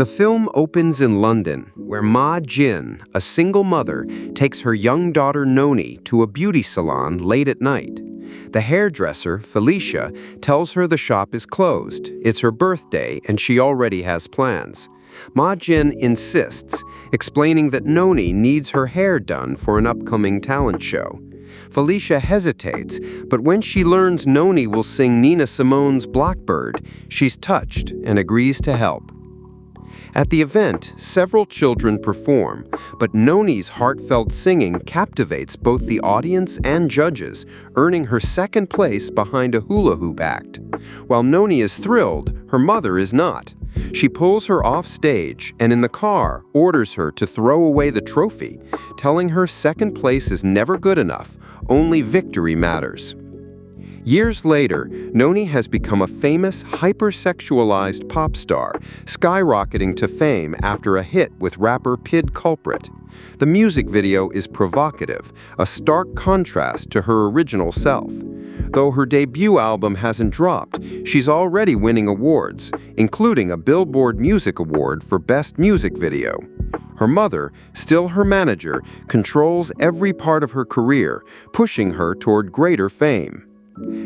The film opens in London, where Ma Jin, a single mother, takes her young daughter Noni to a beauty salon late at night. The hairdresser, Felicia, tells her the shop is closed. It's her birthday, and she already has plans. Ma Jin insists, explaining that Noni needs her hair done for an upcoming talent show. Felicia hesitates, but when she learns Noni will sing Nina Simone's Blackbird, she's touched and agrees to help. At the event, several children perform, but Noni's heartfelt singing captivates both the audience and judges, earning her second place behind a hula hoop act. While Noni is thrilled, her mother is not. She pulls her off stage and in the car orders her to throw away the trophy, telling her second place is never good enough, only victory matters. Years later, Noni has become a famous, hypersexualized pop star, skyrocketing to fame after a hit with rapper Kid Culprit. The music video is provocative, a stark contrast to her original self. Though her debut album hasn't dropped, she's already winning awards, including a Billboard Music Award for Best Music Video. Her mother, still her manager, controls every part of her career, pushing her toward greater fame.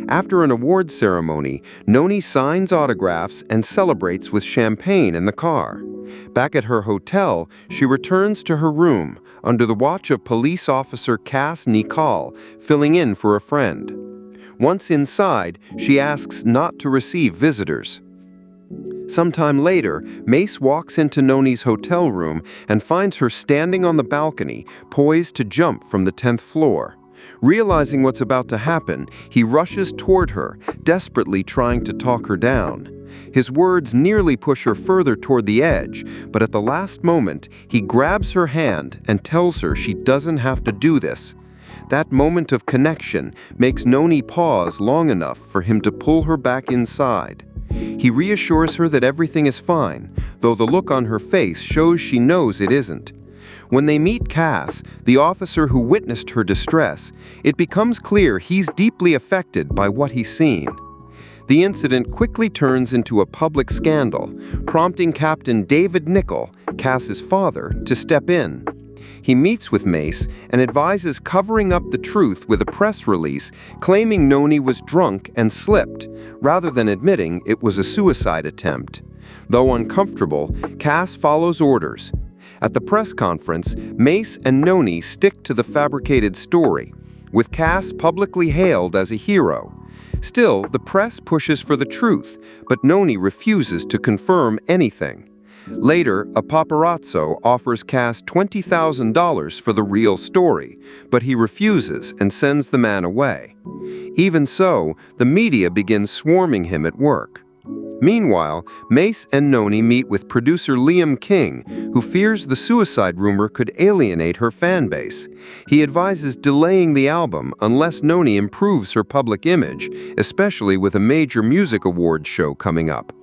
After an awards ceremony, Noni signs autographs and celebrates with champagne in the car. Back at her hotel, she returns to her room, under the watch of police officer Cass Nicole, filling in for a friend. Once inside, she asks not to receive visitors. Sometime later, Mace walks into Noni's hotel room and finds her standing on the balcony, poised to jump from the 10th floor. Realizing what's about to happen, he rushes toward her, desperately trying to talk her down. His words nearly push her further toward the edge, but at the last moment, he grabs her hand and tells her she doesn't have to do this. That moment of connection makes Noni pause long enough for him to pull her back inside. He reassures her that everything is fine, though the look on her face shows she knows it isn't. When they meet Cass, the officer who witnessed her distress, it becomes clear he's deeply affected by what he's seen. The incident quickly turns into a public scandal, prompting Captain David Nichol, Cass's father, to step in. He meets with Mace and advises covering up the truth with a press release claiming Noni was drunk and slipped, rather than admitting it was a suicide attempt. Though uncomfortable, Cass follows orders. At the press conference, Mace and Noni stick to the fabricated story, with Cass publicly hailed as a hero. Still, the press pushes for the truth, but Noni refuses to confirm anything. Later, a paparazzo offers Cass $20,000 for the real story, but he refuses and sends the man away. Even so, the media begins swarming him at work. Meanwhile, Mace and Noni meet with producer Liam King, who fears the suicide rumor could alienate her fan base. He advises delaying the album unless Noni improves her public image, especially with a major music awards show coming up.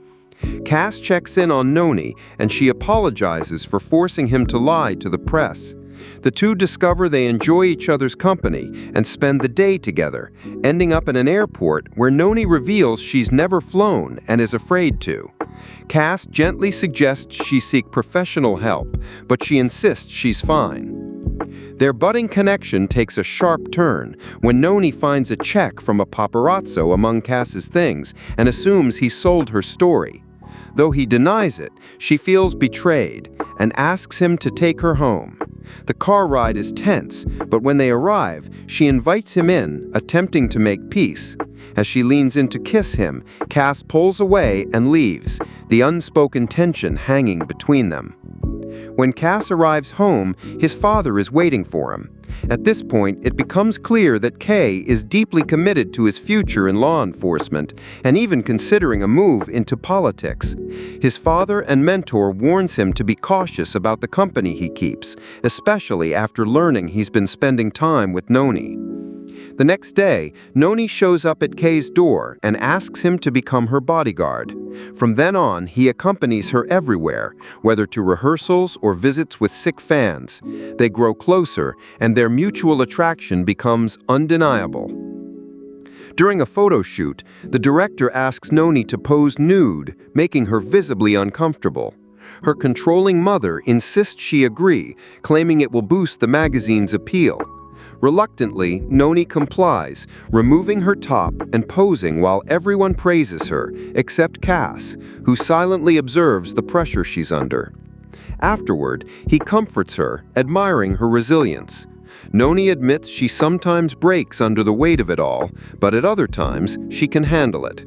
Cass checks in on Noni, and she apologizes for forcing him to lie to the press. The two discover they enjoy each other's company and spend the day together, ending up in an airport where Noni reveals she's never flown and is afraid to. Cass gently suggests she seek professional help, but she insists she's fine. Their budding connection takes a sharp turn when Noni finds a check from a paparazzo among Cass's things and assumes he sold her story. Though he denies it, she feels betrayed and asks him to take her home. The car ride is tense, but when they arrive, she invites him in, attempting to make peace. As she leans in to kiss him, Cass pulls away and leaves, the unspoken tension hanging between them. When Cass arrives home, his father is waiting for him. At this point, it becomes clear that Kay is deeply committed to his future in law enforcement and even considering a move into politics. His father and mentor warns him to be cautious about the company he keeps, especially after learning he's been spending time with Noni. The next day, Noni shows up at Kay's door and asks him to become her bodyguard. From then on, he accompanies her everywhere, whether to rehearsals or visits with sick fans. They grow closer, and their mutual attraction becomes undeniable. During a photo shoot, the director asks Noni to pose nude, making her visibly uncomfortable. Her controlling mother insists she agree, claiming it will boost the magazine's appeal. Reluctantly, Noni complies, removing her top and posing while everyone praises her, except Cass, who silently observes the pressure she's under. Afterward, he comforts her, admiring her resilience. Noni admits she sometimes breaks under the weight of it all, but at other times, she can handle it.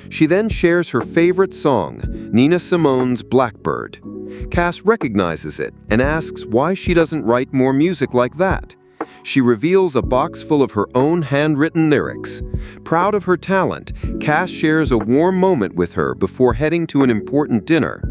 She then shares her favorite song, Nina Simone's Blackbird. Cass recognizes it and asks why she doesn't write more music like that. She reveals a box full of her own handwritten lyrics. Proud of her talent, Cass shares a warm moment with her before heading to an important dinner.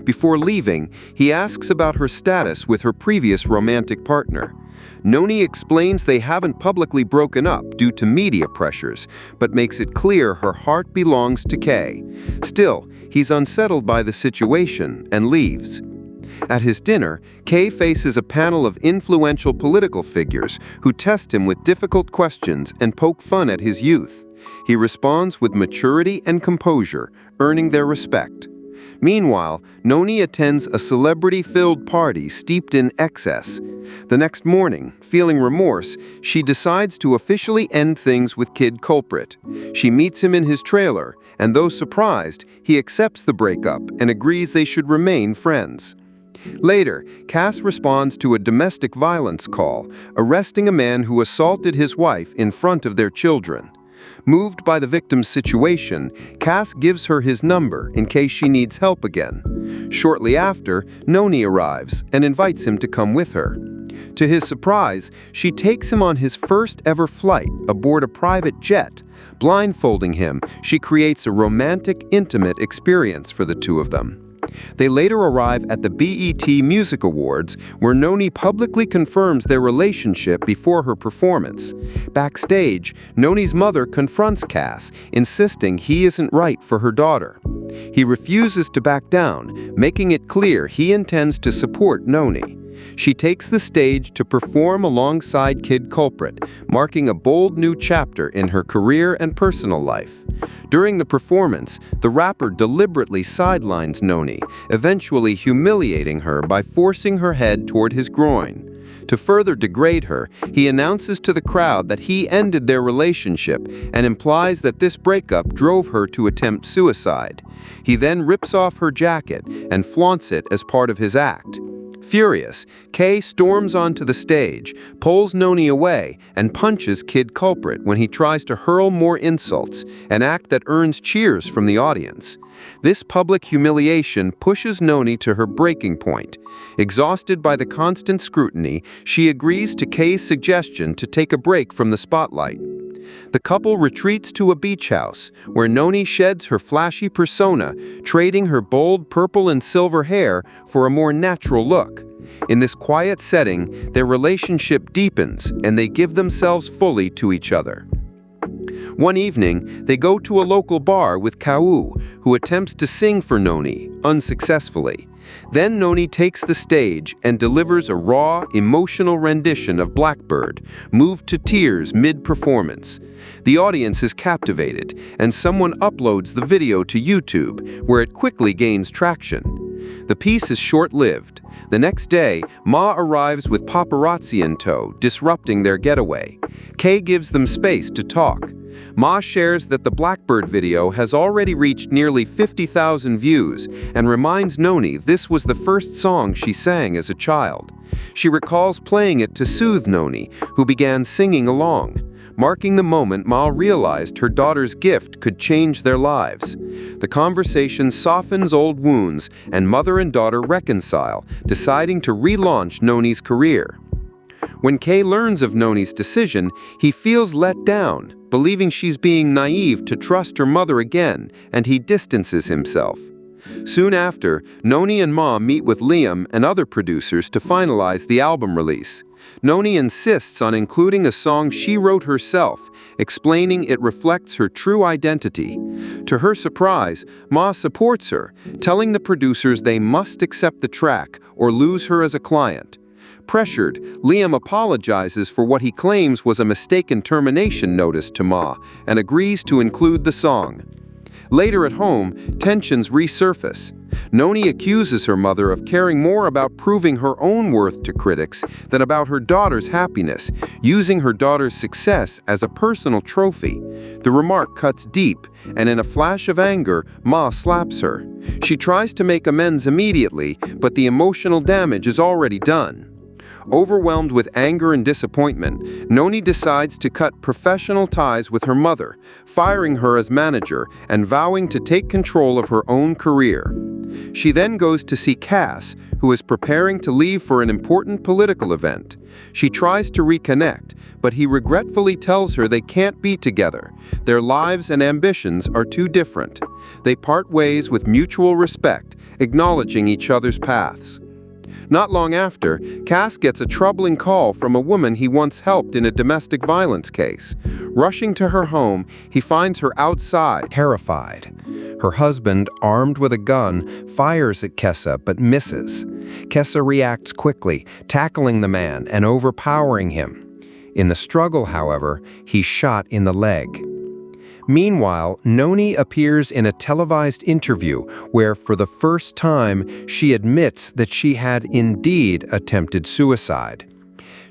Before leaving, he asks about her status with her previous romantic partner. Noni explains they haven't publicly broken up due to media pressures, but makes it clear her heart belongs to Kay. Still, he's unsettled by the situation and leaves. At his dinner, Kay faces a panel of influential political figures who test him with difficult questions and poke fun at his youth. He responds with maturity and composure, earning their respect. Meanwhile, Noni attends a celebrity-filled party steeped in excess. The next morning, feeling remorse, she decides to officially end things with Kid Culprit. She meets him in his trailer, and though surprised, he accepts the breakup and agrees they should remain friends. Later, Cass responds to a domestic violence call, arresting a man who assaulted his wife in front of their children. Moved by the victim's situation, Cass gives her his number in case she needs help again. Shortly after, Noni arrives and invites him to come with her. To his surprise, she takes him on his first ever flight aboard a private jet. Blindfolding him, she creates a romantic, intimate experience for the two of them. They later arrive at the BET Music Awards, where Noni publicly confirms their relationship before her performance. Backstage, Noni's mother confronts Cass, insisting he isn't right for her daughter. He refuses to back down, making it clear he intends to support Noni. She takes the stage to perform alongside Kid Culprit, marking a bold new chapter in her career and personal life. During the performance, the rapper deliberately sidelines Noni, eventually humiliating her by forcing her head toward his groin. To further degrade her, he announces to the crowd that he ended their relationship and implies that this breakup drove her to attempt suicide. He then rips off her jacket and flaunts it as part of his act. Furious, Kay storms onto the stage, pulls Noni away, and punches Kid Culprit when he tries to hurl more insults, an act that earns cheers from the audience. This public humiliation pushes Noni to her breaking point. Exhausted by the constant scrutiny, she agrees to Kay's suggestion to take a break from the spotlight. The couple retreats to a beach house, where Noni sheds her flashy persona, trading her bold purple and silver hair for a more natural look. In this quiet setting, their relationship deepens, and they give themselves fully to each other. One evening, they go to a local bar with Kau, who attempts to sing for Noni, unsuccessfully. Then Noni takes the stage and delivers a raw, emotional rendition of Blackbird, moved to tears mid-performance. The audience is captivated, and someone uploads the video to YouTube, where it quickly gains traction. The piece is short-lived. The next day, Ma arrives with paparazzi in tow, disrupting their getaway. Kay gives them space to talk. Ma shares that the Blackbird video has already reached nearly 50,000 views and reminds Noni this was the first song she sang as a child. She recalls playing it to soothe Noni, who began singing along, marking the moment Ma realized her daughter's gift could change their lives. The conversation softens old wounds, and mother and daughter reconcile, deciding to relaunch Noni's career. When Kay learns of Noni's decision, he feels let down, believing she's being naive to trust her mother again, and he distances himself. Soon after, Noni and Ma meet with Liam and other producers to finalize the album release. Noni insists on including a song she wrote herself, explaining it reflects her true identity. To her surprise, Ma supports her, telling the producers they must accept the track or lose her as a client. Pressured, Liam apologizes for what he claims was a mistaken termination notice to Ma and agrees to include the song. Later at home, tensions resurface. Noni accuses her mother of caring more about proving her own worth to critics than about her daughter's happiness, using her daughter's success as a personal trophy. The remark cuts deep, and in a flash of anger, Ma slaps her. She tries to make amends immediately, but the emotional damage is already done. Overwhelmed with anger and disappointment, Noni decides to cut professional ties with her mother, firing her as manager and vowing to take control of her own career. She then goes to see Cass, who is preparing to leave for an important political event. She tries to reconnect, but he regretfully tells her they can't be together. Their lives and ambitions are too different. They part ways with mutual respect, acknowledging each other's paths. Not long after, Cass gets a troubling call from a woman he once helped in a domestic violence case. Rushing to her home, he finds her outside, terrified. Her husband, armed with a gun, fires at Kessa but misses. Kessa reacts quickly, tackling the man and overpowering him. In the struggle, however, he's shot in the leg. Meanwhile, Noni appears in a televised interview where, for the first time, she admits that she had indeed attempted suicide.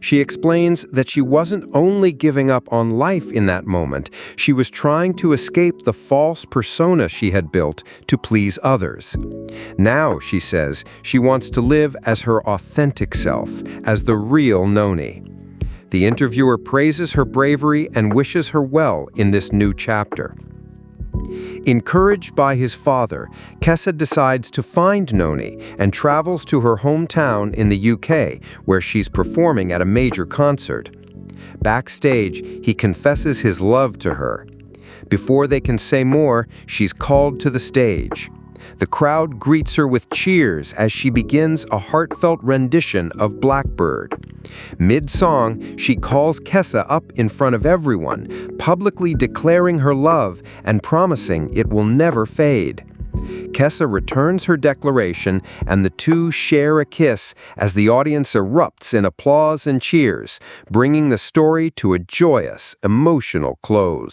She explains that she wasn't only giving up on life in that moment, she was trying to escape the false persona she had built to please others. Now, she says, she wants to live as her authentic self, as the real Noni. The interviewer praises her bravery and wishes her well in this new chapter. Encouraged by his father, Kessa decides to find Noni and travels to her hometown in the UK, where she's performing at a major concert. Backstage, he confesses his love to her. Before they can say more, she's called to the stage. The crowd greets her with cheers as she begins a heartfelt rendition of Blackbird. Mid-song, she calls Kessa up in front of everyone, publicly declaring her love and promising it will never fade. Kessa returns her declaration, and the two share a kiss as the audience erupts in applause and cheers, bringing the story to a joyous, emotional close.